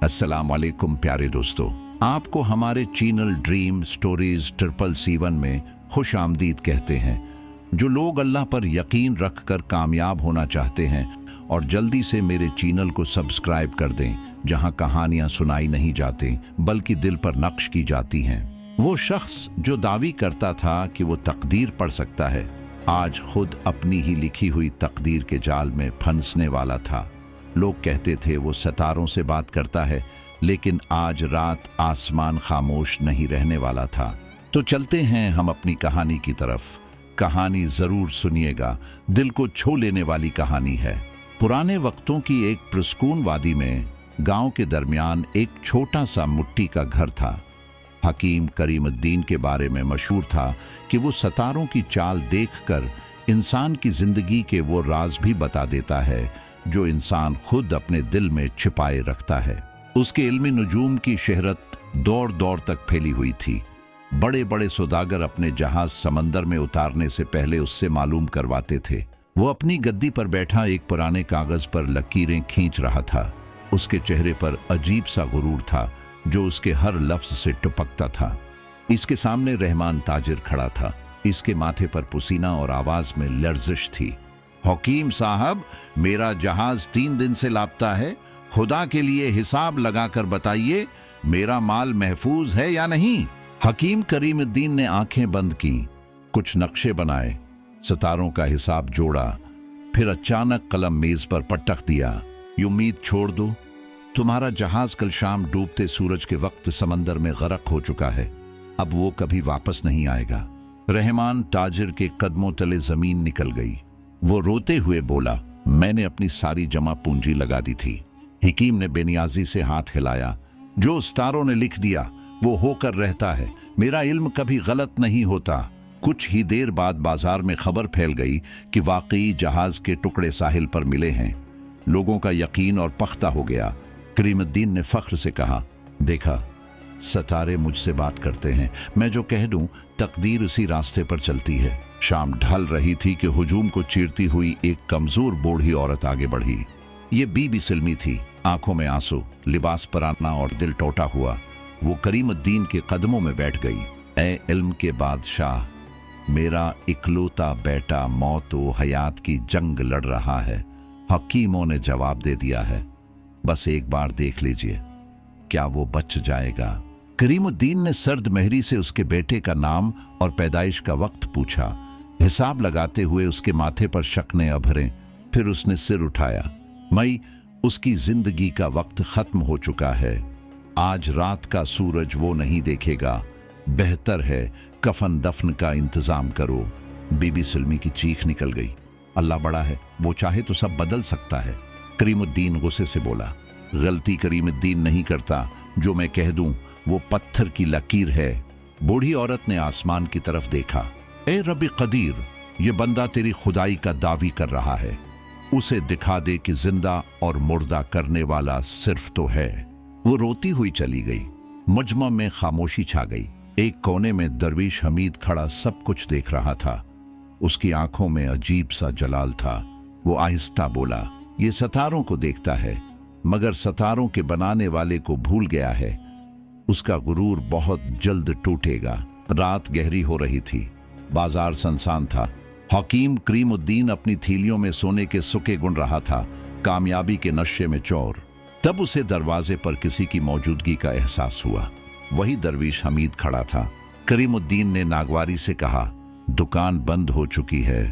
अस्सलाम वालेकुम प्यारे दोस्तों, आपको हमारे चैनल ड्रीम स्टोरीज 777 में खुश आमदीद कहते हैं। जो लोग अल्लाह पर यकीन रखकर कामयाब होना चाहते हैं और जल्दी से मेरे चैनल को सब्सक्राइब कर दें, जहां कहानियां सुनाई नहीं जाती बल्कि दिल पर नक्श की जाती हैं। वो शख्स जो दावी करता था कि वो तकदीर पढ़ सकता है, आज खुद अपनी ही लिखी हुई तकदीर के जाल में फंसने वाला था। लोग कहते थे वो सितारों से बात करता है, लेकिन आज रात आसमान खामोश नहीं रहने वाला था। तो चलते हैं हम अपनी कहानी की तरफ। कहानी जरूर सुनिएगा, दिल को छू लेने वाली कहानी है। पुराने वक्तों की एक पुरस्कून वादी में गांव के दरमियान एक छोटा सा मिट्टी का घर था। हकीम करीमुद्दीन के बारे में मशहूर था कि वो सितारों की चाल देखकर इंसान की जिंदगी के वो राज भी बता देता है जो इंसान खुद अपने दिल में छिपाए रखता है। उसके इल्मी नुजूम की शहरत दौर दौर तक फैली हुई थी। बड़े बड़े सौदागर अपने जहाज समंदर में उतारने से पहले उससे मालूम करवाते थे। वो अपनी गद्दी पर बैठा एक पुराने कागज पर लकीरें खींच रहा था। उसके चेहरे पर अजीब सा गुरूर था जो उसके हर लफ्ज से टपकता था। इसके सामने रहमान ताजिर खड़ा था। इसके माथे पर पसीना और आवाज में लर्जिश थी। हकीम साहब, मेरा जहाज 3 दिन से लापता है। खुदा के लिए हिसाब लगाकर बताइए, मेरा माल महफूज है या नहीं। हकीम करीमुद्दीन ने आंखें बंद की, कुछ नक्शे बनाए, सितारों का हिसाब जोड़ा, फिर अचानक कलम मेज पर पटक दिया। ये उम्मीद छोड़ दो, तुम्हारा जहाज कल शाम डूबते सूरज के वक्त समंदर में गरक हो चुका है। अब वो कभी वापस नहीं आएगा। रहमान ताजिर के कदमों तले जमीन निकल गई। वो रोते हुए बोला, मैंने अपनी सारी जमा पूंजी लगा दी थी। हकीम ने बेनियाजी से हाथ हिलाया। जो सितारों ने लिख दिया वो होकर रहता है। मेरा इल्म कभी गलत नहीं होता। कुछ ही देर बाद बाजार में खबर फैल गई कि वाकई जहाज के टुकड़े साहिल पर मिले हैं। लोगों का यकीन और पख्ता हो गया। करीमुद्दीन ने फख्र से कहा, देखा, सितारे मुझसे बात करते हैं। मैं जो कह दूं, तकदीर उसी रास्ते पर चलती है। शाम ढल रही थी कि हुजूम को चीरती हुई एक कमजोर बूढ़ी औरत आगे बढ़ी। ये बीबी सिल्मी थी, आंखों में आंसू, लिबास पराना और दिल टूटा हुआ। वो करीमुद्दीन के कदमों में बैठ गई। ए इल्म के बादशाह, मेरा इकलौता बेटा मौत व हयात की जंग लड़ रहा है। हकीमों ने जवाब दे दिया है, बस एक बार देख लीजिए, क्या वो बच जाएगा। करीमुद्दीन ने सर्द मेहरी से उसके बेटे का नाम और पैदाइश का वक्त पूछा। हिसाब लगाते हुए उसके माथे पर शक ने अभरे। फिर उसने सिर उठाया। मई, उसकी जिंदगी का वक्त खत्म हो चुका है। आज रात का सूरज वो नहीं देखेगा। बेहतर है कफन दफन का इंतजाम करो। बीबी सिल्मी की चीख निकल गई। अल्लाह बड़ा है, वो चाहे तो सब बदल सकता है। करीमुद्दीन गुस्से से बोला, गलती करीमुद्दीन नहीं करता। जो मैं कह दूं वो पत्थर की लकीर है। बूढ़ी औरत ने आसमान की तरफ देखा। ए रब्बी कदीर, ये बंदा तेरी खुदाई का दावी कर रहा है। उसे दिखा दे कि जिंदा और मुर्दा करने वाला सिर्फ तो है। वो रोती हुई चली गई। मुजमा में खामोशी छा गई। एक कोने में दरवीश हमीद खड़ा सब कुछ देख रहा था। उसकी आंखों में अजीब सा जलाल था। वो आहिस्ता बोला, ये सितारों को देखता है, मगर सितारों के बनाने वाले को भूल गया है। उसका गुरूर बहुत जल्द टूटेगा। रात गहरी हो रही थी। बाजार सुनसान था। हकीम करीमुद्दीन अपनी थैलियों में सोने के सुके गुन रहा था, कामयाबी के नशे में चौर। तब उसे दरवाजे पर किसी की मौजूदगी का एहसास हुआ। वही दरवीश हमीद खड़ा था। करीमुद्दीन ने नागवारी से कहा, दुकान बंद हो चुकी है।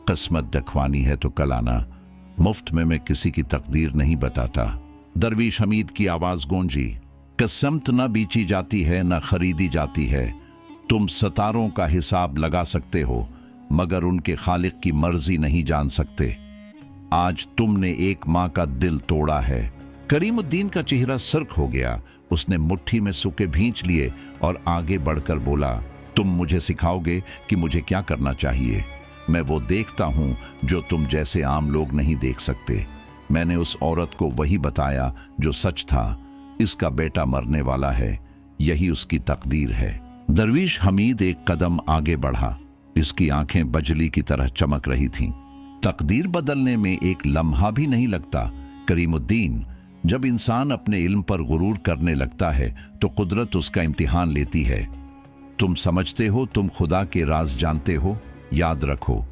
किस्मत दिखवानी है तो कल आना। मुफ्त में मैं किसी की तकदीर नहीं बताता। दरवीश हमीद की आवाज गूंजी, किस्मत न बेची जाती है न खरीदी जाती है। तुम सितारों का हिसाब लगा सकते हो, मगर उनके खालिक की मर्जी नहीं जान सकते। आज तुमने एक माँ का दिल तोड़ा है। करीमुद्दीन का चेहरा सुर्ख हो गया। उसने मुट्ठी में सूखे भींच लिए और आगे बढ़कर बोला, तुम मुझे सिखाओगे कि मुझे क्या करना चाहिए। मैं वो देखता हूं जो तुम जैसे आम लोग नहीं देख सकते। मैंने उस औरत को वही बताया जो सच था। इसका बेटा मरने वाला है, यही उसकी तकदीर है। दरवीश हमीद एक कदम आगे बढ़ा। इसकी आंखें बजली की तरह चमक रही थीं। तकदीर बदलने में एक लम्हा भी नहीं लगता। करीमुद्दीन, जब इंसान अपने इल्म पर गुरूर करने लगता है तो कुदरत उसका इम्तिहान लेती है। तुम समझते हो तुम खुदा के राज जानते हो? याद रखो,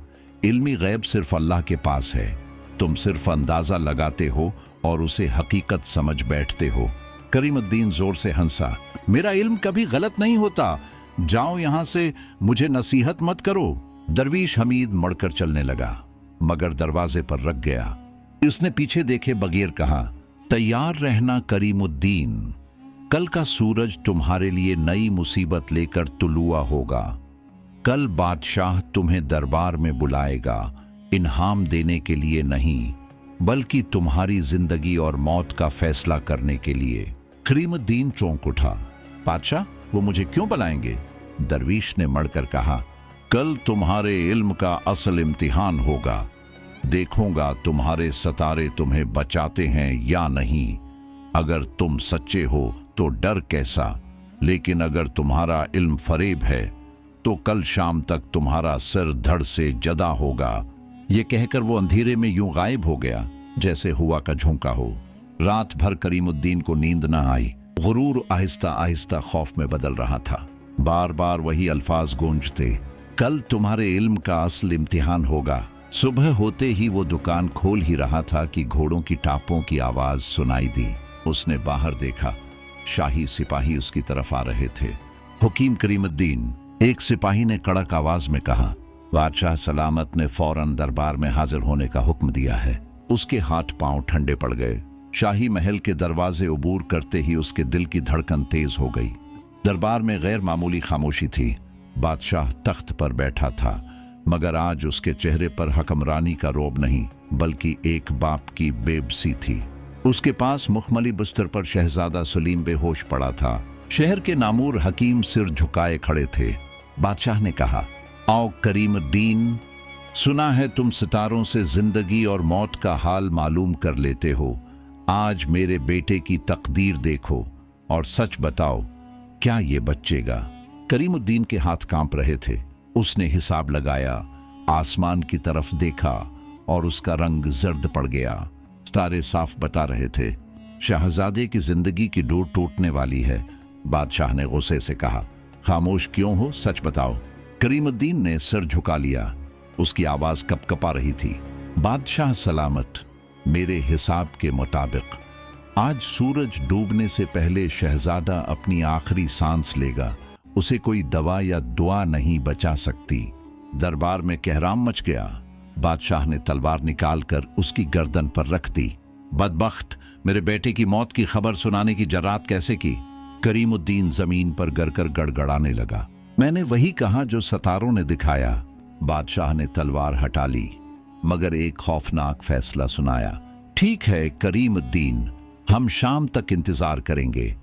इल्मी गैब सिर्फ अल्लाह के पास है। तुम सिर्फ अंदाजा लगाते हो और उसे हकीकत समझ बैठते हो। करीमुद्दीन जोर से हंसा। मेरा इल्म कभी गलत नहीं होता, जाओ यहां से, मुझे नसीहत मत करो। दरवीश हमीद मुड़कर चलने लगा, मगर दरवाजे पर रख गया। उसने पीछे देखे बगैर कहा, तैयार रहना करीमुद्दीन, कल का सूरज तुम्हारे लिए नई मुसीबत लेकर तुलुआ होगा। कल बादशाह तुम्हें दरबार में बुलाएगा, इनाम देने के लिए नहीं, बल्कि तुम्हारी जिंदगी और मौत का फैसला करने के लिए। करीमुद्दीन चौंक उठा। बादशाह, वो मुझे क्यों बुलाएंगे? दरवीश ने मड़कर कहा, कल तुम्हारे इल्म का असल इम्तिहान होगा। देखूंगा तुम्हारे सतारे तुम्हें बचाते हैं या नहीं। अगर तुम सच्चे हो तो डर कैसा, लेकिन अगर तुम्हारा इल्म फरेब है तो कल शाम तक तुम्हारा सिर धड़ से जदा होगा। ये कहकर वो अंधेरे में यूं गायब हो गया जैसे हुआ का झोंका हो। रात भर करीमुद्दीन को नींद न आई। गुरूर आहिस्ता आहिस्ता खौफ में बदल रहा था। बार बार वही अल्फाज गूंजते, कल तुम्हारे इल्म का असल इम्तिहान होगा। सुबह होते ही वो दुकान खोल ही रहा था कि घोड़ों की टापों की आवाज सुनाई दी। उसने बाहर देखा, शाही सिपाही उसकी तरफ आ रहे थे। हुकीम करीमुद्दीन, एक सिपाही ने कड़क आवाज में कहा। बादशाह सलामत ने फौरन दरबार में हाजिर होने का हुक्म दिया है। उसके हाथ पांव ठंडे पड़ गए। शाही महल के दरवाजे उबूर करते ही उसके दिल की धड़कन तेज हो गई। दरबार में गैर मामूली खामोशी थी। बादशाह तख्त पर बैठा था, मगर आज उसके चेहरे पर हकमरानी का रोब नहीं, बल्कि एक बाप की बेबसी थी। उसके पास मुखमली बिस्तर पर शहजादा सलीम बेहोश पड़ा था। शहर के नामूर हकीम सिर झुकाए खड़े थे। बादशाह ने कहा, आओ करीमुद्दीन, सुना है तुम सितारों से जिंदगी और मौत का हाल मालूम कर लेते हो। आज मेरे बेटे की तकदीर देखो और सच बताओ, क्या ये बचेगा? करीमुद्दीन के हाथ कांप रहे थे। उसने हिसाब लगाया, आसमान की तरफ देखा और उसका रंग जर्द पड़ गया। तारे साफ बता रहे थे, शहजादे की जिंदगी की डोर टूटने वाली है। बादशाह ने गुस्से से कहा, खामोश क्यों हो, सच बताओ। करीमुद्दीन ने सिर झुका लिया। उसकी आवाज कपकपा रही थी। बादशाह सलामत, मेरे हिसाब के मुताबिक आज सूरज डूबने से पहले शहजादा अपनी आखिरी सांस लेगा। उसे कोई दवा या दुआ नहीं बचा सकती। दरबार में कहराम मच गया। बादशाह ने तलवार निकालकर उसकी गर्दन पर रख दी। बदबख्त, मेरे बेटे की मौत की खबर सुनाने की जरात कैसे की? करीमुद्दीन जमीन पर गिरकर गड़गड़ाने लगा। मैंने वही कहा जो सतारों ने दिखाया। बादशाह ने तलवार हटा ली, मगर एक खौफनाक फैसला सुनाया। ठीक है करीमुद्दीन, हम शाम तक इंतजार करेंगे।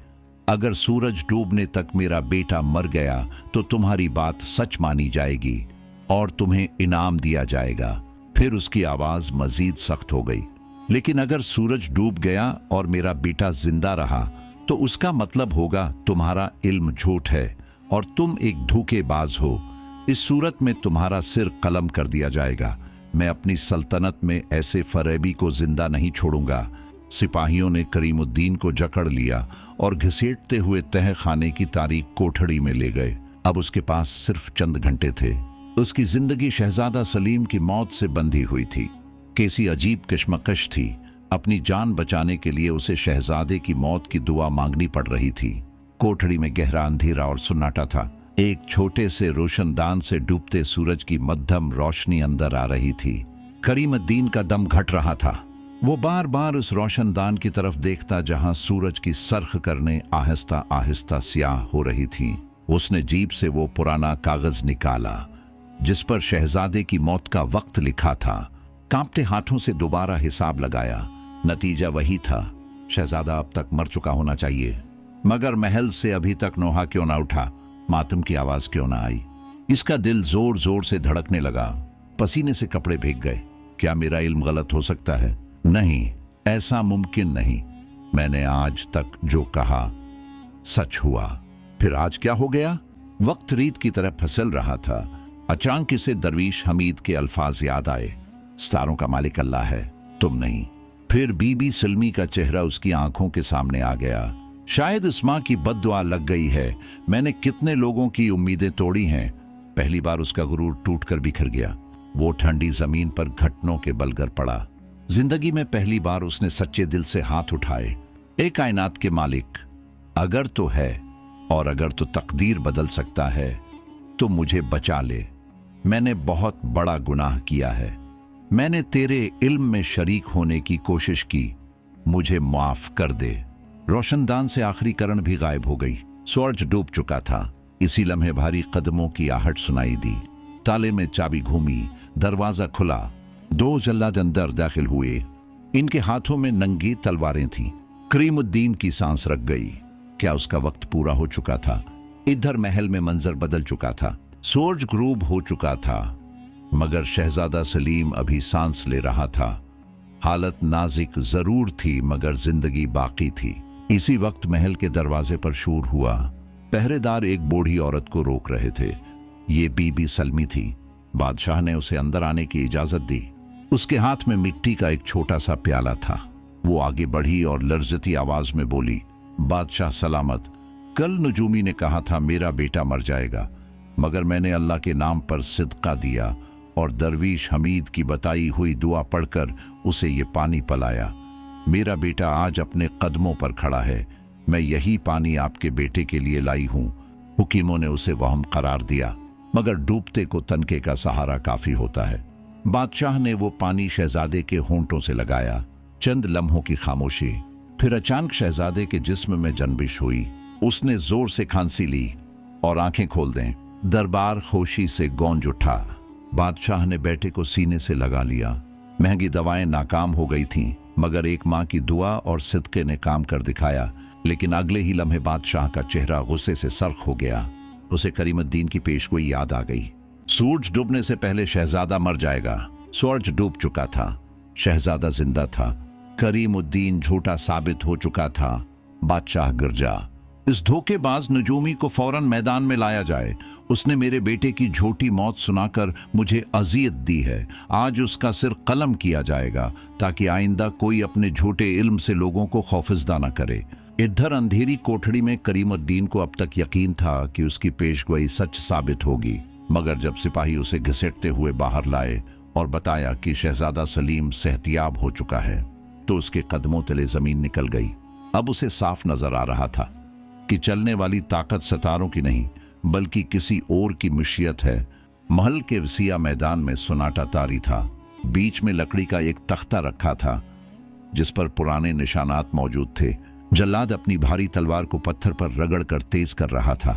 अगर सूरज डूबने तक मेरा बेटा मर गया तो तुम्हारी बात सच मानी जाएगी और तुम्हें इनाम दिया जाएगा। फिर उसकी आवाज मजीद सख्त हो गई। लेकिन अगर सूरज डूब गया और मेरा बेटा जिंदा रहा तो उसका मतलब होगा तुम्हारा इल्म झूठ है और तुम एक धोखेबाज हो। इस सूरत में तुम्हारा सिर कलम कर दिया जाएगा। मैं अपनी सल्तनत में ऐसे फरेबी को जिंदा नहीं छोड़ूंगा। सिपाहियों ने करीमुद्दीन को जकड़ लिया और घसीटते हुए तह खाने की तारीक कोठड़ी में ले गए। अब उसके पास सिर्फ चंद घंटे थे। उसकी जिंदगी शहजादा सलीम की मौत से बंधी हुई थी। कैसी अजीब कश्मकश थी। अपनी जान बचाने के लिए उसे शहजादे की मौत की दुआ मांगनी पड़ रही थी। कोठड़ी में गहरा अंधेरा और सन्नाटा था। एक छोटे से रोशनदान से डूबते सूरज की मध्यम रोशनी अंदर आ रही थी। करीमुद्दीन का दम घट रहा था। वो बार बार उस रोशनदान की तरफ देखता जहां सूरज की सरख करने आहिस्ता आहिस्ता स्याह हो रही थी। उसने जीप से वो पुराना कागज निकाला जिस पर शहजादे की मौत का वक्त लिखा था। कांपते हाथों से दोबारा हिसाब लगाया। नतीजा वही था, शहजादा अब तक मर चुका होना चाहिए। मगर महल से अभी तक नोहा क्यों ना उठा, मातम की आवाज क्यों ना आई? इसका दिल जोर जोर से धड़कने लगा। पसीने से कपड़े भीग गए। क्या मेरा इल्म गलत हो सकता है? नहीं, ऐसा मुमकिन नहीं। मैंने आज तक जो कहा सच हुआ। फिर आज क्या हो गया? वक्त रीत की तरह फिसल रहा था। अचानक इसे दरवीश हमीद के अल्फाज याद आए, सितारों का मालिक अल्लाह है, तुम नहीं। फिर बीबी सलमी का चेहरा उसकी आंखों के सामने आ गया। शायद इस माँ की बद्दुआ लग गई है। मैंने कितने लोगों की उम्मीदें तोड़ी हैं। पहली बार उसका गुरूर टूटकर बिखर गया। वो ठंडी जमीन पर घुटनों के बल गिर पड़ा। जिंदगी में पहली बार उसने सच्चे दिल से हाथ उठाए। ए कायनात के मालिक, अगर तो है और अगर तो तकदीर बदल सकता है तो मुझे बचा ले। मैंने बहुत बड़ा गुनाह किया है। मैंने तेरे इल्म में शरीक होने की कोशिश की, मुझे माफ कर दे। रोशनदान से आखिरी करण भी गायब हो गई। सूरज डूब चुका था। इसी लम्हे भारी कदमों की आहट सुनाई दी। ताले में चाबी घूमी, दरवाजा खुला। 2 जल्लाद अंदर दाखिल हुए। इनके हाथों में नंगी तलवारें थीं। करीमुद्दीन की सांस रख गई। क्या उसका वक्त पूरा हो चुका था? इधर महल में मंजर बदल चुका था। सूरज ग्रूब हो चुका था, मगर शहजादा सलीम अभी सांस ले रहा था। हालत नाजिक जरूर थी, मगर जिंदगी बाकी थी। इसी वक्त महल के दरवाजे पर शोर हुआ। पहरेदार एक बूढ़ी औरत को रोक रहे थे। ये बीबी सलमी थी। बादशाह ने उसे अंदर आने की इजाजत दी। उसके हाथ में मिट्टी का एक छोटा सा प्याला था। वो आगे बढ़ी और लर्जती आवाज में बोली, बादशाह सलामत। कल नजूमी ने कहा था मेरा बेटा मर जाएगा, मगर मैंने अल्लाह के नाम पर सिदका दिया और दरवीश हमीद की बताई हुई दुआ पढ़कर उसे ये पानी पिलाया। मेरा बेटा आज अपने कदमों पर खड़ा है। मैं यही पानी आपके बेटे के लिए लाई हूं। हुकीमों ने उसे वहम करार दिया, मगर डूबते को तनके का सहारा काफी होता है। बादशाह ने वो पानी शहजादे के होंठों से लगाया। चंद लम्हों की खामोशी, फिर अचानक शहजादे के जिस्म में जनबिश हुई। उसने जोर से खांसी ली और आंखें खोल दें। दरबार खोशी से गूंज उठा। बादशाह ने बेटे को सीने से लगा लिया। महंगी दवाएं नाकाम हो गई थीं, मगर एक माँ की दुआ और सिदके ने काम कर दिखाया। लेकिन अगले ही लम्हे बादशाह का चेहरा गुस्से से सर्ख हो गया। उसे करीमुद्दीन की पेशगोई याद आ गई। सूरज डूबने से पहले शहजादा मर जाएगा। सूरज डूब चुका था। शहजादा जिंदा था। करीमुद्दीन झूठा साबित हो चुका था। बादशाह गिरजा। इस धोखेबाज नजूमी को फौरन मैदान में लाया जाए। उसने मेरे बेटे की झूठी मौत सुनाकर मुझे अजियत दी है। आज उसका सिर कलम किया जाएगा, ताकि आइंदा कोई अपने झूठे इल्म से लोगों को खौफजदा न करे। इधर अंधेरी कोठड़ी में करीमुद्दीन को अब तक यकीन था कि उसकी पेशगोई सच साबित होगी, मगर जब सिपाही उसे घसीटते हुए बाहर लाए और बताया कि शहजादा सलीम सेहतियाब हो चुका है, तो उसके कदमों तले जमीन निकल गई। अब उसे साफ नजर आ रहा था कि चलने वाली ताकत सितारों की नहीं, बल्कि किसी और की मिशियत है। महल के वसीया मैदान में सन्नाटा तारी था। बीच में लकड़ी का एक तख्ता रखा था, जिस पर पुराने निशानात मौजूद थे। जल्लाद अपनी भारी तलवार को पत्थर पर रगड़ कर तेज कर रहा था।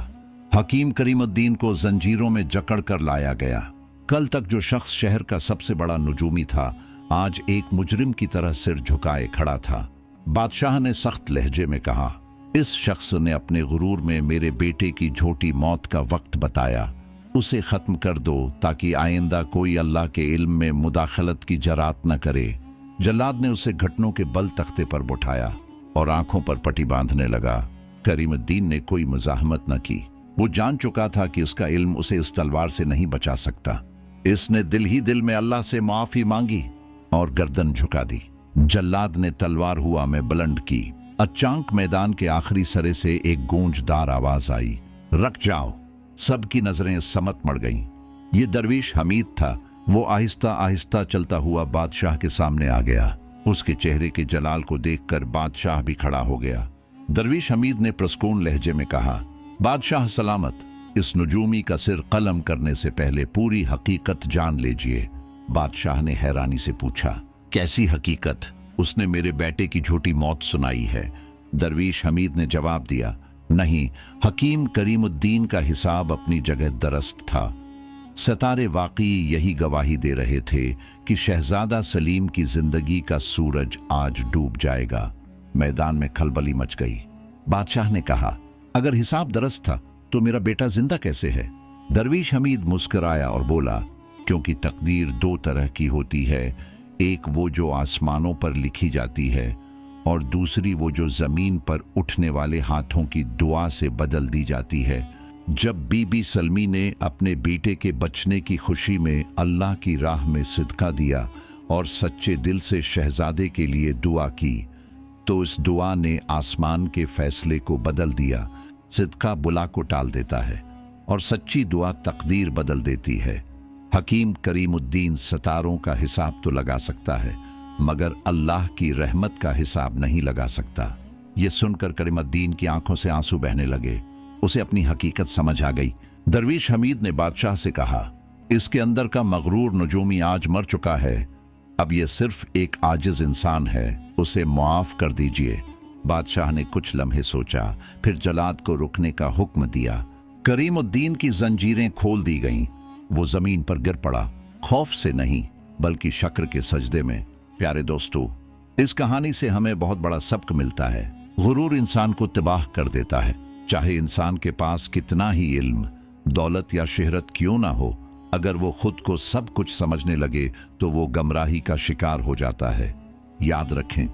हकीम करीमुद्दीन को जंजीरों में जकड़ कर लाया गया। कल तक जो शख्स शहर का सबसे बड़ा नजूमी था, आज एक मुजरिम की तरह सिर झुकाए खड़ा था। बादशाह ने सख्त लहजे में कहा, इस शख्स ने अपने गुरूर में मेरे बेटे की झूठी मौत का वक्त बताया। उसे खत्म कर दो, ताकि आइंदा कोई अल्लाह के इल्म में मुदाखलत की जरात न करे। जल्लाद ने उसे घुटनों के बल तख्ते पर बिठाया और आंखों पर पट्टी बांधने लगा। करीमुद्दीन ने कोई मुजाहमत न की। वो जान चुका था कि उसका इल्म उसे इस तलवार से नहीं बचा सकता। इसने दिल ही दिल में अल्लाह से माफी मांगी और गर्दन झुका दी। जल्लाद ने तलवार हुआ में बुलंद की। अचानक मैदान के आखिरी सरे से एक गूंजदार आवाज आई, रख जाओ। सबकी नजरें समत मड़ गईं। ये दरवीश हमीद था। वो आहिस्ता आहिस्ता चलता हुआ बादशाह के सामने आ गया। उसके चेहरे के जलाल को देखकर बादशाह भी खड़ा हो गया। दरवीश हमीद ने प्रस्कून लहजे में कहा, बादशाह सलामत। इस नजूमी का सिर कलम करने से पहले पूरी हकीकत जान लीजिए। बादशाह ने हैरानी से पूछा, कैसी हकीकत? उसने मेरे बेटे की झूठी मौत सुनाई है। दरवीश हमीद ने जवाब दिया, नहीं, हकीम करीमुद्दीन का हिसाब अपनी जगह दरस्त था। सितारे वाकई यही गवाही दे रहे थे कि शहजादा सलीम की जिंदगी का सूरज आज डूब जाएगा। मैदान में खलबली मच गई। बादशाह ने कहा, अगर हिसाब दरस्त था तो मेरा बेटा जिंदा कैसे है? दरवीश हमीद मुस्कुराया और बोला, क्योंकि तकदीर 2 तरह की होती है। एक वो जो आसमानों पर लिखी जाती है, और दूसरी वो जो जमीन पर उठने वाले हाथों की दुआ से बदल दी जाती है। जब बीबी सलमी ने अपने बेटे के बचने की खुशी में अल्लाह की राह में सिदका दिया और सच्चे दिल से शहजादे के लिए दुआ की तो इस दुआ ने आसमान के फैसले को बदल दिया। सिदका बुला को टाल देता है और सच्ची दुआ तकदीर बदल देती है। हकीम करीमुद्दीन सितारों का हिसाब तो लगा सकता है मगर अल्लाह की रहमत का हिसाब नहीं लगा सकता। ये सुनकर करीमुद्दीन की आंखों से आंसू बहने लगे। उसे अपनी हकीकत समझ आ गई। दरवीश हमीद ने बादशाह से कहा, इसके अंदर का मगरूर नजूमी आज मर चुका है, अब ये सिर्फ एक आजिज इंसान है, उसे मुआफ कर दीजिए। बादशाह ने कुछ लम्हे सोचा, फिर जलाद को रुकने का हुक्म दिया। करीमुद्दीन की जंजीरें खोल दी गईं। वो जमीन पर गिर पड़ा, खौफ से नहीं बल्कि शक्र के सजदे में। प्यारे दोस्तों, इस कहानी से हमें बहुत बड़ा सबक मिलता है। गुरूर इंसान को तबाह कर देता है। चाहे इंसान के पास कितना ही इल्म, दौलत या शहरत क्यों ना हो, अगर वो खुद को सब कुछ समझने लगे तो वो गमराही का शिकार हो जाता है। याद रखें,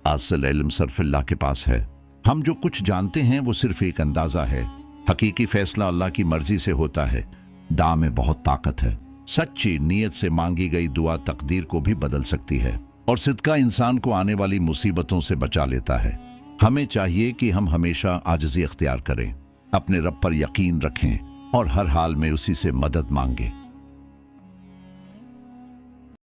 असल इल्म सिर्फ अल्लाह के पास है। हम जो कुछ जानते हैं वो सिर्फ एक अंदाजा है। हकीकी फैसला अल्लाह की मर्जी से होता है। दुआ में बहुत ताकत है। सच्ची नीयत से मांगी गई दुआ तकदीर को भी बदल सकती है और सिदका इंसान को आने वाली मुसीबतों से बचा लेता है। हमें चाहिए कि हम हमेशा आजिज़ी अख्तियार करें, अपने रब पर यकीन रखें और हर हाल में उसी से मदद मांगें।